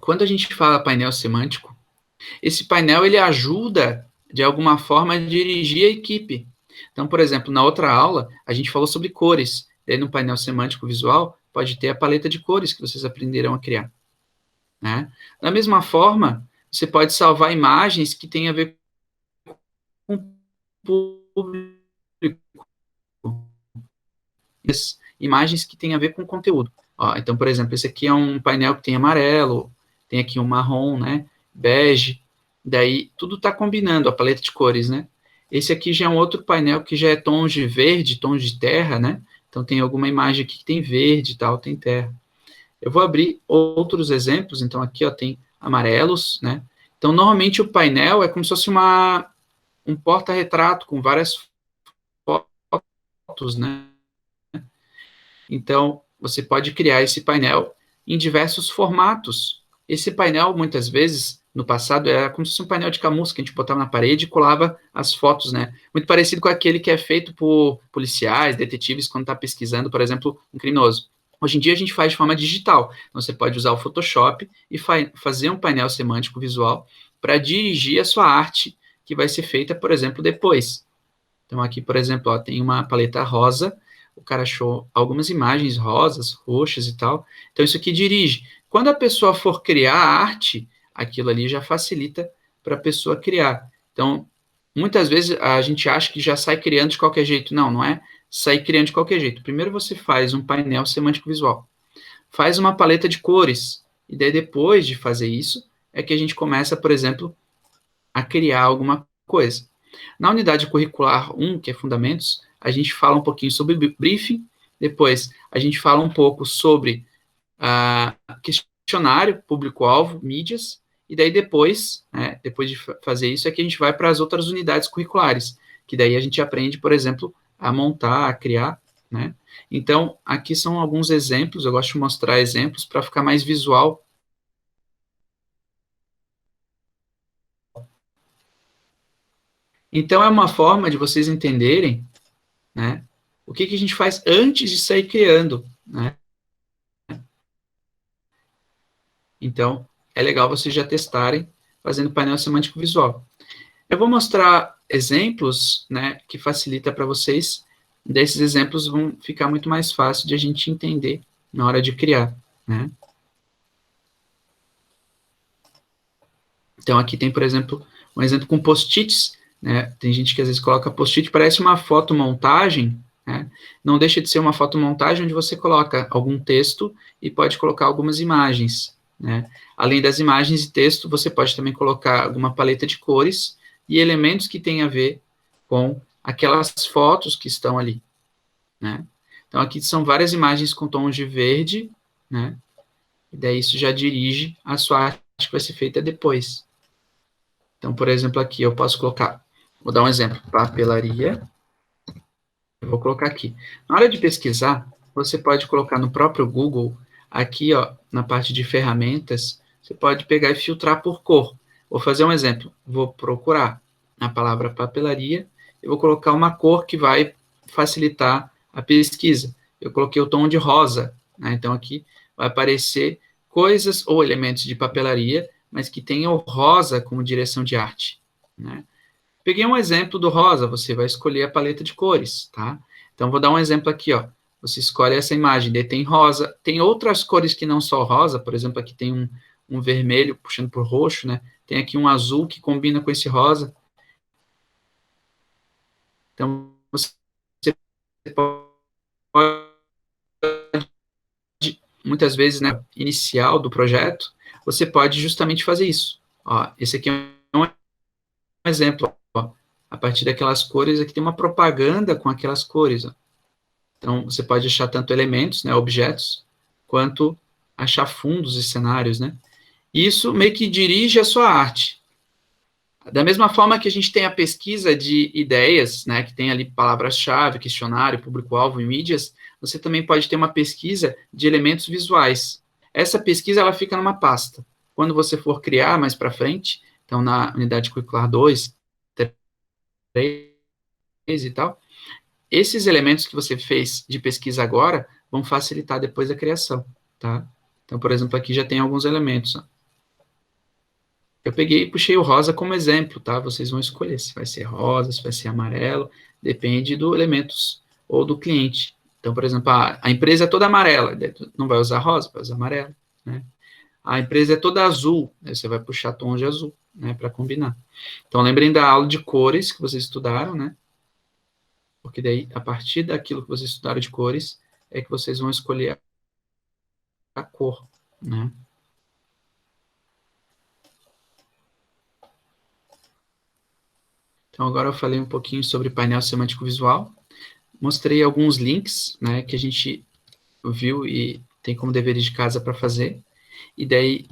Quando a gente fala painel semântico, esse painel ele ajuda, de alguma forma, a dirigir a equipe. Então, por exemplo, na outra aula, a gente falou sobre cores. E aí, no painel semântico visual, pode ter a paleta de cores que vocês aprenderão a criar. Né? Da mesma forma, você pode salvar imagens que têm a ver com o público, imagens que têm a ver com conteúdo. Ó, então, por exemplo, esse aqui é um painel que tem amarelo, tem aqui um marrom, né, bege, daí tudo está combinando, a paleta de cores, né? Esse aqui já é um outro painel que já é tons de verde, tons de terra, né? Então tem alguma imagem aqui que tem verde e tal, tem terra. Eu vou abrir outros exemplos, então aqui ó, tem amarelos, né? Então normalmente o painel é como se fosse um porta-retrato com várias fotos, né? Então, você pode criar esse painel em diversos formatos. Esse painel, muitas vezes, no passado, era como se fosse um painel de camurça que a gente botava na parede e colava as fotos, né? Muito parecido com aquele que é feito por policiais, detetives, quando está pesquisando, por exemplo, um criminoso. Hoje em dia a gente faz de forma digital. Então, você pode usar o Photoshop e fazer um painel semântico visual para dirigir a sua arte, que vai ser feita, por exemplo, depois. Então, aqui, por exemplo, ó, tem uma paleta rosa, o cara achou algumas imagens rosas, roxas e tal. Então, isso aqui dirige. Quando a pessoa for criar a arte, aquilo ali já facilita para a pessoa criar. Então, muitas vezes a gente acha que já sai criando de qualquer jeito. Não, não é sair criando de qualquer jeito. Primeiro você faz um painel semântico visual, faz uma paleta de cores, e daí depois de fazer isso, é que a gente começa, por exemplo, a criar alguma coisa. Na unidade curricular 1, que é Fundamentos, a gente fala um pouquinho sobre briefing, depois a gente fala um pouco sobre questionário, público-alvo, mídias, e daí depois, né, depois de fazer isso, é que a gente vai para as outras unidades curriculares, que daí a gente aprende, por exemplo, a montar, a criar, né? Então, aqui são alguns exemplos, eu gosto de mostrar exemplos para ficar mais visual. Então, é uma forma de vocês entenderem, né, o que, que a gente faz antes de sair criando, né? Então, é legal vocês já testarem fazendo painel semântico visual. Eu vou mostrar exemplos, né, que facilita para vocês. Desses exemplos vão ficar muito mais fácil de a gente entender na hora de criar, né? Então, aqui tem, por exemplo, um exemplo com post-its, né? Tem gente que às vezes coloca post-it, parece uma fotomontagem, né? Não deixa de ser uma fotomontagem onde você coloca algum texto e pode colocar algumas imagens, né? Além das imagens e texto, você pode também colocar alguma paleta de cores e elementos que têm a ver com aquelas fotos que estão ali, né? Então, aqui são várias imagens com tons de verde, né? E daí isso já dirige a sua arte que vai ser feita depois. Então, por exemplo, aqui eu posso colocar, vou dar um exemplo, papelaria, eu vou colocar aqui. Na hora de pesquisar, você pode colocar no próprio Google, aqui, ó, na parte de ferramentas, você pode pegar e filtrar por cor. Vou fazer um exemplo, vou procurar a palavra papelaria, eu vou colocar uma cor que vai facilitar a pesquisa. Eu coloquei o tom de rosa, né? Então aqui vai aparecer coisas ou elementos de papelaria, mas que tenham rosa como direção de arte, né? Peguei um exemplo do rosa, você vai escolher a paleta de cores, tá? Então, vou dar um exemplo aqui, ó. Você escolhe essa imagem, daí tem rosa, tem outras cores que não só rosa, por exemplo, aqui tem um vermelho puxando por roxo, né? Tem aqui um azul que combina com esse rosa. Então, você pode, muitas vezes, né, inicial do projeto, você pode justamente fazer isso. Ó, esse aqui é um exemplo, ó. A partir daquelas cores, aqui tem uma propaganda com aquelas cores, ó. Então, você pode achar tanto elementos, né, objetos, quanto achar fundos e cenários, né? Isso meio que dirige a sua arte. Da mesma forma que a gente tem a pesquisa de ideias, né, que tem ali palavras-chave, questionário, público-alvo e mídias, você também pode ter uma pesquisa de elementos visuais. Essa pesquisa ela fica numa pasta. Quando você for criar mais para frente, então na unidade curricular 2, 3 e tal, esses elementos que você fez de pesquisa agora vão facilitar depois a criação, tá? Então, por exemplo, aqui já tem alguns elementos. Ó. Eu peguei e puxei o rosa como exemplo, tá? Vocês vão escolher se vai ser rosa, se vai ser amarelo, depende do elementos ou do cliente. Então, por exemplo, a empresa é toda amarela, não vai usar rosa, vai usar amarelo, né? A empresa é toda azul, aí você vai puxar tom de azul, né, para combinar. Então, lembrem da aula de cores que vocês estudaram, né? Porque daí, a partir daquilo que vocês estudaram de cores, é que vocês vão escolher a cor, né? Então, agora eu falei um pouquinho sobre painel semântico visual, mostrei alguns links, né, que a gente viu e tem como deveres de casa para fazer, e daí,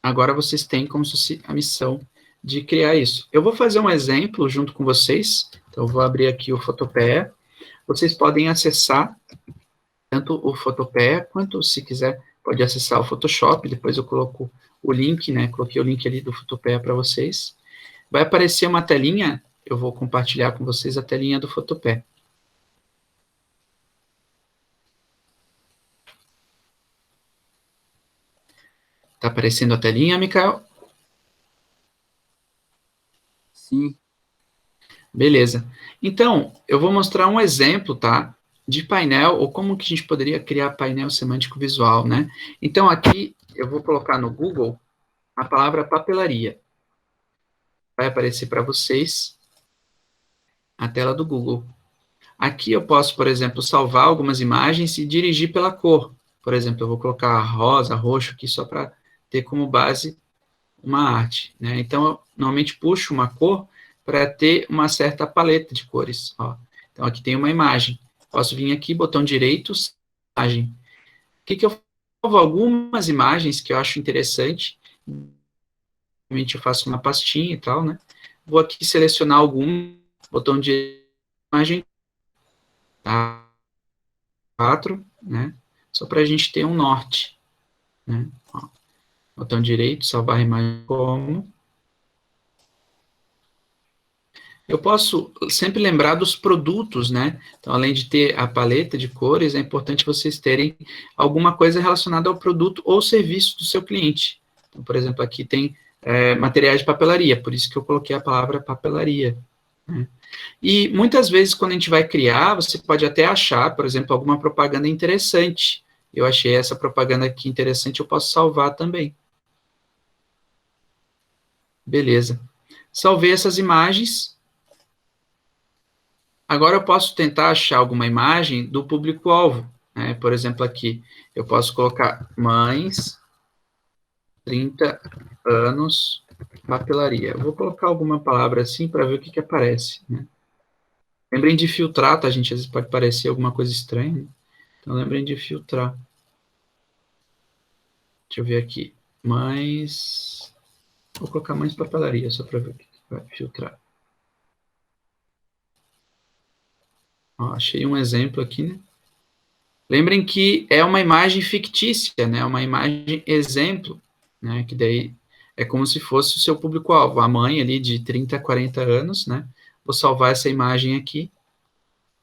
agora vocês têm como se fosse a missão de criar isso. Eu vou fazer um exemplo junto com vocês, então eu vou abrir aqui o Photopea, vocês podem acessar tanto o Photopea, quanto, se quiser, pode acessar o Photoshop, depois eu coloco o link, né, coloquei o link ali do Photopea para vocês. Vai aparecer uma telinha, eu vou compartilhar com vocês a telinha do Photopea. Tá aparecendo a telinha, Mikael? Sim. Beleza. Então, eu vou mostrar um exemplo, tá? De painel, ou como que a gente poderia criar painel semântico visual, né? Então, aqui, eu vou colocar no Google a palavra papelaria. Vai aparecer para vocês a tela do Google. Aqui eu posso, por exemplo, salvar algumas imagens e dirigir pela cor. Por exemplo, eu vou colocar rosa, roxo aqui só para ter como base uma arte, né? Então, eu normalmente puxo uma cor para ter uma certa paleta de cores, ó. Então, aqui tem uma imagem. Posso vir aqui, botão direito, imagem. O que que eu salvo? Algumas imagens que eu acho interessante. Normalmente eu faço uma pastinha e tal, né? Vou aqui selecionar algum, botão de imagem, tá? 4, né? Só para a gente ter um norte, né? Ó, botão direito, salvar a imagem como. Eu posso sempre lembrar dos produtos, né? Então, além de ter a paleta de cores, é importante vocês terem alguma coisa relacionada ao produto ou serviço do seu cliente. Então, por exemplo, aqui tem materiais de papelaria, por isso que eu coloquei a palavra papelaria, né? E muitas vezes, quando a gente vai criar, você pode até achar, por exemplo, alguma propaganda interessante. Eu achei essa propaganda aqui interessante, eu posso salvar também. Beleza. Salvei essas imagens. Agora eu posso tentar achar alguma imagem do público-alvo, né? Por exemplo, aqui, eu posso colocar mães, 30 anos, papelaria. Eu vou colocar alguma palavra assim para ver o que, que aparece, né? Lembrem de filtrar, tá, gente? Às vezes pode parecer alguma coisa estranha, né? Então lembrem de filtrar. Deixa eu ver aqui. Mães. Vou colocar mães papelaria, só para ver o que, que vai filtrar. Ó, achei um exemplo aqui, né? Lembrem que é uma imagem fictícia, né? Uma imagem exemplo, né? Que daí é como se fosse o seu público-alvo, a mãe ali de 30 a 40 anos, né? Vou salvar essa imagem aqui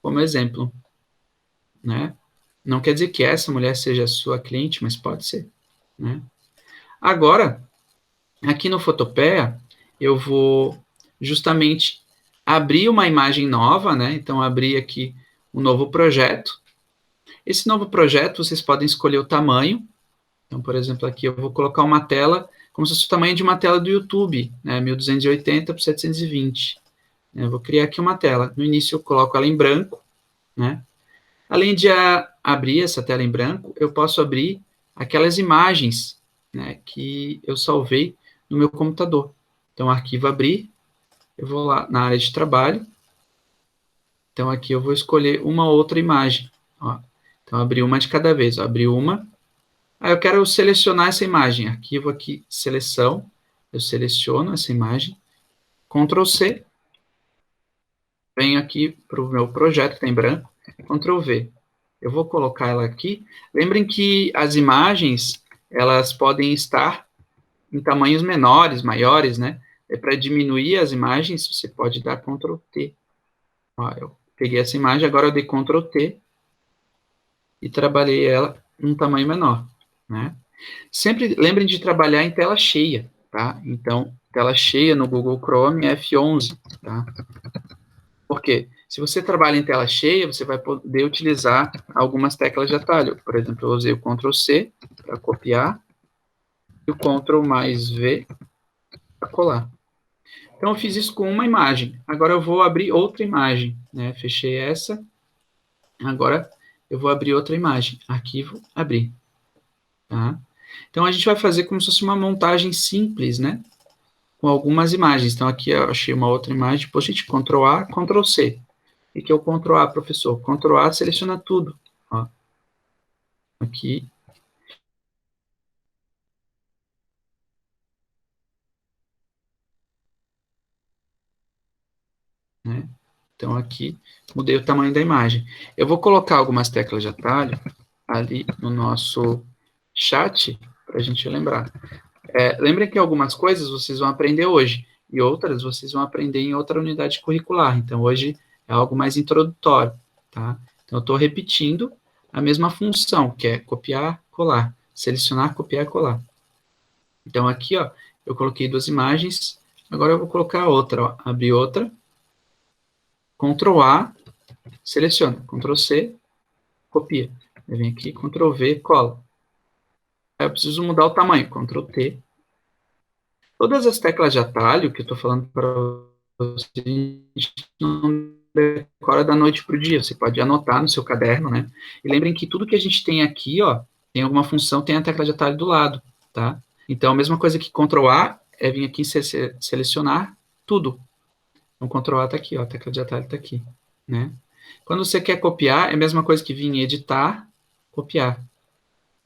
como exemplo, né? Não quer dizer que essa mulher seja sua cliente, mas pode ser, né? Agora, aqui no Photopea, eu vou justamente abrir uma imagem nova, né? Então, abrir aqui um novo projeto. Esse novo projeto, vocês podem escolher o tamanho. Então, por exemplo, aqui eu vou colocar uma tela, como se fosse o tamanho de uma tela do YouTube, né? 1280 por 720. Eu vou criar aqui uma tela. No início eu coloco ela em branco, né? Além de abrir essa tela em branco, eu posso abrir aquelas imagens, né, que eu salvei no meu computador. Então, arquivo abrir, eu vou lá na área de trabalho. Então, aqui eu vou escolher uma outra imagem. Ó. Então, abri uma de cada vez. Ó. Abri uma. Aí eu quero selecionar essa imagem. Arquivo aqui, seleção. Eu seleciono essa imagem. Ctrl C. Venho aqui para o meu projeto, que está em branco. Ctrl V. Eu vou colocar ela aqui. Lembrem que as imagens, elas podem estar em tamanhos menores, maiores, né? Para diminuir as imagens, você pode dar Ctrl T. Ó, eu peguei essa imagem, agora eu dei Ctrl T e trabalhei ela em um tamanho menor, né? Sempre lembrem de trabalhar em tela cheia, tá? Então, tela cheia no Google Chrome é F11, tá? Por quê? Se você trabalha em tela cheia, você vai poder utilizar algumas teclas de atalho. Por exemplo, eu usei o Ctrl C para copiar e o Ctrl mais V para colar. Então, eu fiz isso com uma imagem. Agora eu vou abrir outra imagem, né? Fechei essa. Agora eu vou abrir outra imagem. Arquivo, abrir. Tá? Então, a gente vai fazer como se fosse uma montagem simples, né? Com algumas imagens. Então, aqui eu achei uma outra imagem. Post-it, Ctrl A, Ctrl C. O que é o Ctrl A, professor? Ctrl A seleciona tudo. Ó. Aqui. Né? Então, aqui, mudei o tamanho da imagem. Eu vou colocar algumas teclas de atalho ali no nosso chat para a gente lembrar. Lembrem que algumas coisas vocês vão aprender hoje e outras vocês vão aprender em outra unidade curricular. Então, hoje é algo mais introdutório, tá? Então, eu estou repetindo a mesma função, que é copiar, colar. Selecionar, copiar, colar. Então, aqui, ó, eu coloquei duas imagens. Agora eu vou colocar outra, ó. Abrir outra. Ctrl A, seleciona. Ctrl C, copia. Eu venho aqui, Ctrl V, cola. Aí eu preciso mudar o tamanho. Ctrl T. Todas as teclas de atalho que eu estou falando para você, a gente não decora da noite para o dia. Você pode anotar no seu caderno, né? E lembrem que tudo que a gente tem aqui, ó, tem alguma função, tem a tecla de atalho do lado, tá? Então, a mesma coisa que Ctrl A é vir aqui selecionar tudo. Então, Ctrl A está aqui, ó, a tecla de atalho está aqui, né? Quando você quer copiar, é a mesma coisa que vir em editar, copiar.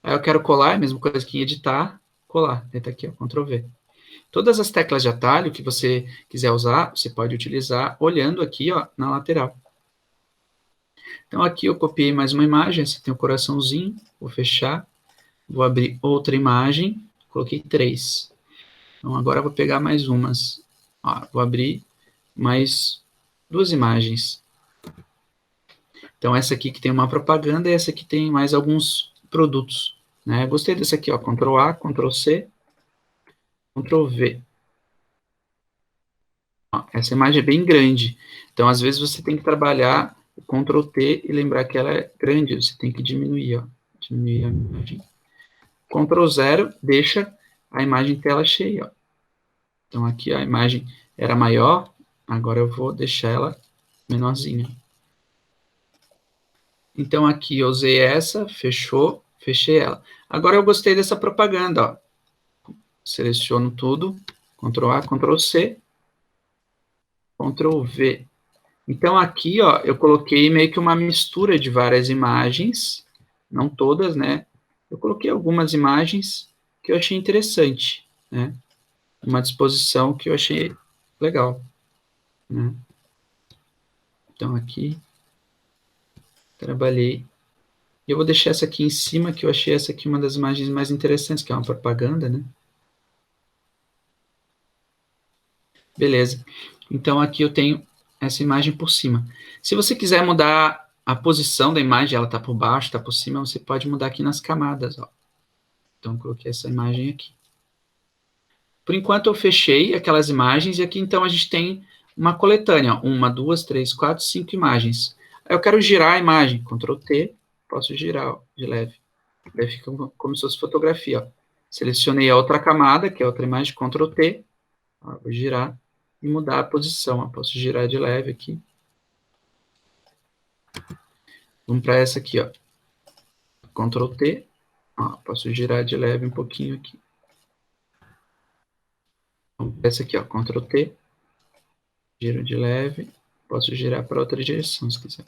Aí eu quero colar, é a mesma coisa que em editar, colar. Está aqui, ó, Ctrl V. Todas as teclas de atalho que você quiser usar, você pode utilizar olhando aqui, ó, na lateral. Então, aqui eu copiei mais uma imagem, essa tem um coraçãozinho, vou fechar, vou abrir outra imagem, coloquei 3. Então, agora eu vou pegar mais umas. Ó, vou abrir mais 2 imagens. Então, essa aqui que tem uma propaganda e essa aqui tem mais alguns produtos. Né? Gostei dessa aqui, ó, Ctrl A, Ctrl C, Ctrl V. Ó, essa imagem é bem grande. Então, às vezes, você tem que trabalhar o Ctrl T e lembrar que ela é grande. Você tem que diminuir, ó. Diminuir a imagem. Ctrl 0 deixa a imagem tela cheia, ó. Então, aqui a imagem era maior, agora eu vou deixar ela menorzinha. Então, aqui eu usei essa, fechou, fechei ela. Agora eu gostei dessa propaganda, ó. Seleciono tudo, Ctrl A, Ctrl C, Ctrl V. Então, aqui, ó, eu coloquei meio que uma mistura de várias imagens, não todas, né? Eu coloquei algumas imagens que eu achei interessante, né? Uma disposição que eu achei legal, né? Então, aqui, trabalhei. E eu vou deixar essa aqui em cima, que eu achei essa aqui uma das imagens mais interessantes, que é uma propaganda, né? Beleza. Então, aqui eu tenho essa imagem por cima. Se você quiser mudar a posição da imagem, ela está por baixo, está por cima, você pode mudar aqui nas camadas, ó. Então, eu coloquei essa imagem aqui. Por enquanto, eu fechei aquelas imagens, e aqui, então, a gente tem uma coletânea. Ó. 1, 2, 3, 4, 5 imagens. Aí eu quero girar a imagem. Ctrl T, posso girar, ó, de leve. Daí fica como se fosse fotografia, ó. Selecionei a outra camada, que é outra imagem, Ctrl T. Ó, vou girar e mudar a posição. Ó. Posso girar de leve aqui. Vamos para essa aqui, ó. Ctrl T. Ó, posso girar de leve um pouquinho aqui. Vamos para essa aqui, ó. Ctrl T. Giro de leve. Posso girar para outra direção, se quiser.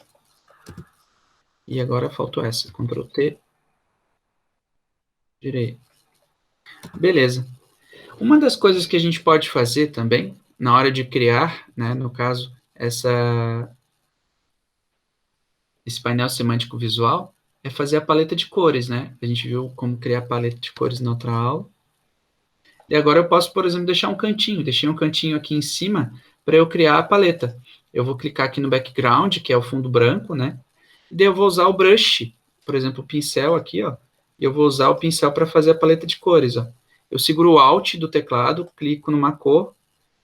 E agora faltou essa. Ctrl T. Girei. Beleza. Uma das coisas que a gente pode fazer também, na hora de criar, né, no caso, esse painel semântico visual, é fazer a paleta de cores, né? A gente viu como criar a paleta de cores na outra aula. E agora eu posso, por exemplo, deixar um cantinho. Deixei um cantinho aqui em cima para eu criar a paleta. Eu vou clicar aqui no background, que é o fundo branco, né? E daí eu vou usar o brush, por exemplo, o pincel aqui, ó. E eu vou usar o pincel para fazer a paleta de cores, ó. Eu seguro o Alt do teclado, clico numa cor,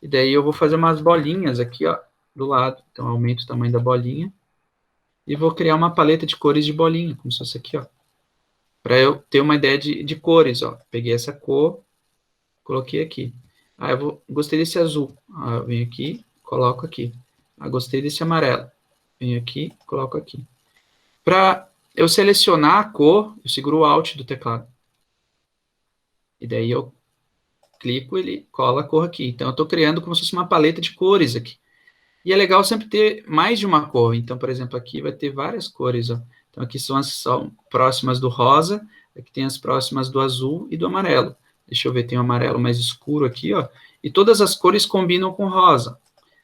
e daí eu vou fazer umas bolinhas aqui, ó, do lado. Então, eu aumento o tamanho da bolinha, e vou criar uma paleta de cores de bolinha, como se fosse aqui, ó. Para eu ter uma ideia de cores, ó. Peguei essa cor, coloquei aqui. Ah, gostei desse azul. Ah, eu venho aqui, coloco aqui. Ah, gostei desse amarelo. Venho aqui, coloco aqui. Para eu selecionar a cor, eu seguro o Alt do teclado. E daí eu clico, ele cola a cor aqui. Então eu estou criando como se fosse uma paleta de cores aqui. E é legal sempre ter mais de uma cor. Então, por exemplo, aqui vai ter várias cores, ó. Então aqui são as são próximas do rosa, aqui tem as próximas do azul e do amarelo. Deixa eu ver, tem o um amarelo mais escuro aqui, ó. E todas as cores combinam com rosa.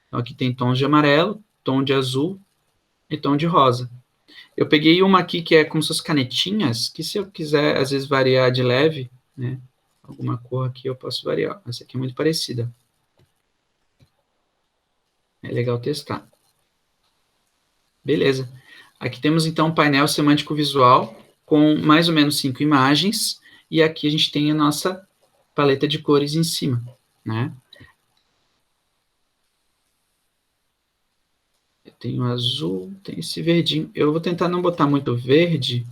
Então aqui tem tons de amarelo, tom de azul e tom de rosa. Eu peguei uma aqui que é como se fossem canetinhas, que se eu quiser, às vezes, variar de leve, né? Alguma cor aqui eu posso variar. Essa aqui é muito parecida. É legal testar. Beleza. Aqui temos, então, um painel semântico visual com mais ou menos 5 imagens. E aqui a gente tem a nossa paleta de cores em cima, né? Tem o azul, tem esse verdinho. Eu vou tentar não botar muito verde,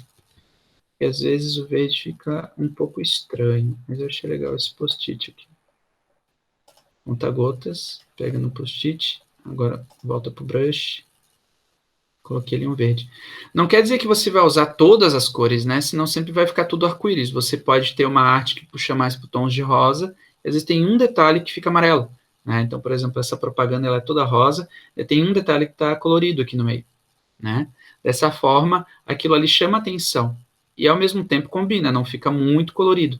porque às vezes o verde fica um pouco estranho. Mas eu achei legal esse post-it aqui. Conta-gotas, pega no post-it, agora volta para o brush, coloquei ali um verde. Não quer dizer que você vai usar todas as cores, né? Senão sempre vai ficar tudo arco-íris. Você pode ter uma arte que puxa mais para tons de rosa, e às vezes tem um detalhe que fica amarelo, né? Então, por exemplo, essa propaganda ela é toda rosa, e tem um detalhe que está colorido aqui no meio, né? Dessa forma, aquilo ali chama atenção e ao mesmo tempo combina, não fica muito colorido.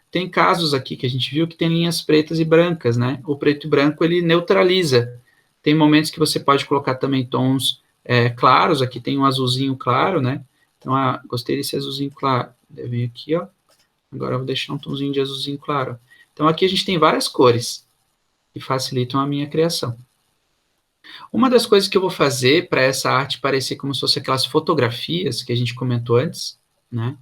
Tem casos aqui que a gente viu que tem linhas pretas e brancas, né? O preto e branco ele neutraliza. Tem momentos que você pode colocar também tons claros. Aqui tem um azulzinho claro, né? Então, gostei desse azulzinho claro. Eu venho aqui, ó. Agora eu vou deixar um tonzinho de azulzinho claro. Então, aqui a gente tem várias cores que facilitam a minha criação. Uma das coisas que eu vou fazer para essa arte parecer como se fosse aquelas fotografias que a gente comentou antes, né?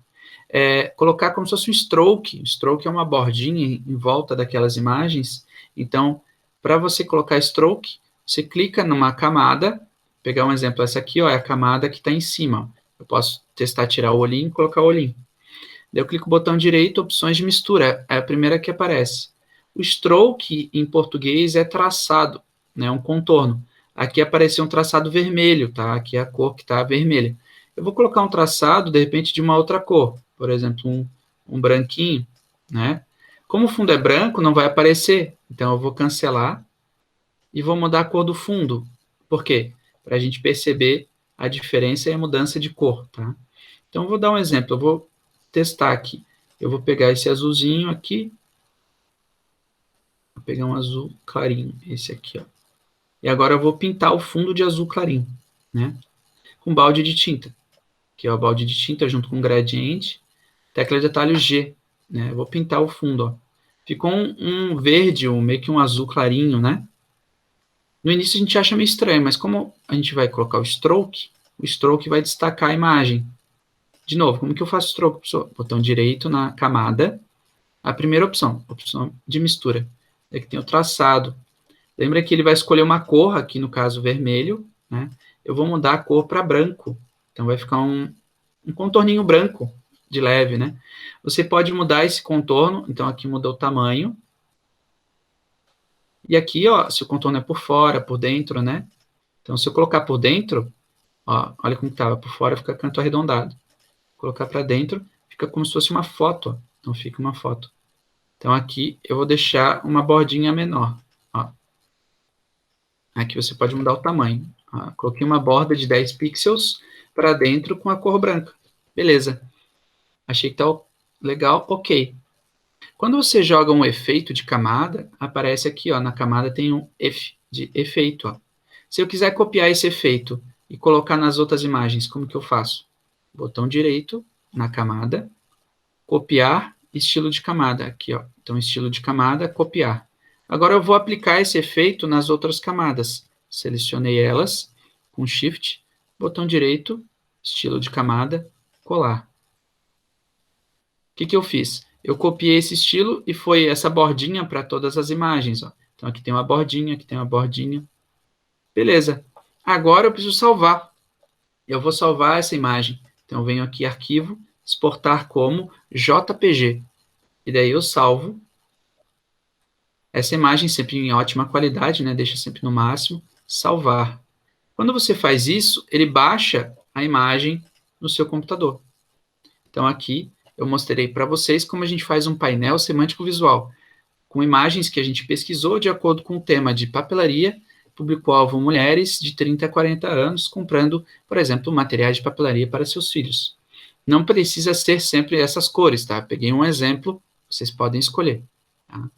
Colocar como se fosse um stroke. O stroke é uma bordinha em volta daquelas imagens. Então, para você colocar stroke, você clica numa camada, pegar um exemplo, essa aqui, ó, é a camada que está em cima. Eu posso testar tirar o olhinho e colocar o olhinho. Daí eu clico no botão direito, opções de mistura, é a primeira que aparece. O stroke, em português, é traçado, né, um contorno. Aqui apareceu um traçado vermelho, tá? Aqui é a cor que está vermelha. Eu vou colocar um traçado, de repente, de uma outra cor. Por exemplo, um branquinho, né? Como o fundo é branco, não vai aparecer. Então, eu vou cancelar e vou mudar a cor do fundo. Por quê? Para a gente perceber a diferença e a mudança de cor, tá? Então, eu vou dar um exemplo. Eu vou testar aqui. Eu vou pegar esse azulzinho aqui. Vou pegar um azul clarinho, esse aqui, ó. E agora eu vou pintar o fundo de azul clarinho, né? Com balde de tinta. Aqui é o balde de tinta junto com gradiente. Tecla de atalho G, né? Eu vou pintar o fundo, ó. Ficou um verde, meio que um azul clarinho, né? No início a gente acha meio estranho, mas como a gente vai colocar o stroke vai destacar a imagem. De novo, como que eu faço stroke, professor? Botão direito na camada, a primeira opção de mistura. Aqui tem o traçado. Lembra que ele vai escolher uma cor, aqui no caso vermelho, né? Eu vou mudar a cor para branco. Então vai ficar um contorninho branco, de leve, né? Você pode mudar esse contorno, então aqui mudou o tamanho. E aqui, ó, se o contorno é por fora, por dentro, né? Então, se eu colocar por dentro, ó, olha como estava, por fora fica canto arredondado. Colocar para dentro, fica como se fosse uma foto, ó. Então, fica uma foto. Então, aqui eu vou deixar uma bordinha menor, ó. Aqui você pode mudar o tamanho. Ó, coloquei uma borda de 10 pixels para dentro com a cor branca. Beleza. Achei que tá legal, ok. Quando você joga um efeito de camada, aparece aqui, ó, na camada tem um F de efeito, ó. Se eu quiser copiar esse efeito e colocar nas outras imagens, como que eu faço? Botão direito na camada, copiar, estilo de camada, aqui, ó. Então, estilo de camada, copiar. Agora eu vou aplicar esse efeito nas outras camadas. Selecionei elas com Shift, botão direito, estilo de camada, colar. O que que eu fiz? eu copiei esse estilo e foi essa bordinha para todas as imagens, ó. Então, aqui tem uma bordinha, aqui tem uma bordinha. Beleza. Agora eu preciso salvar. Eu vou salvar essa imagem. Então, eu venho aqui, arquivo, exportar como JPG. E daí eu salvo essa imagem sempre em ótima qualidade, né? Deixa sempre no máximo. Salvar. Quando você faz isso, ele baixa a imagem no seu computador. Então, aqui eu mostrei para vocês como a gente faz um painel semântico visual, com imagens que a gente pesquisou de acordo com o tema de papelaria, público-alvo mulheres de 30 a 40 anos, comprando, por exemplo, materiais de papelaria para seus filhos. Não precisa ser sempre essas cores, tá? Peguei um exemplo, vocês podem escolher. Tá?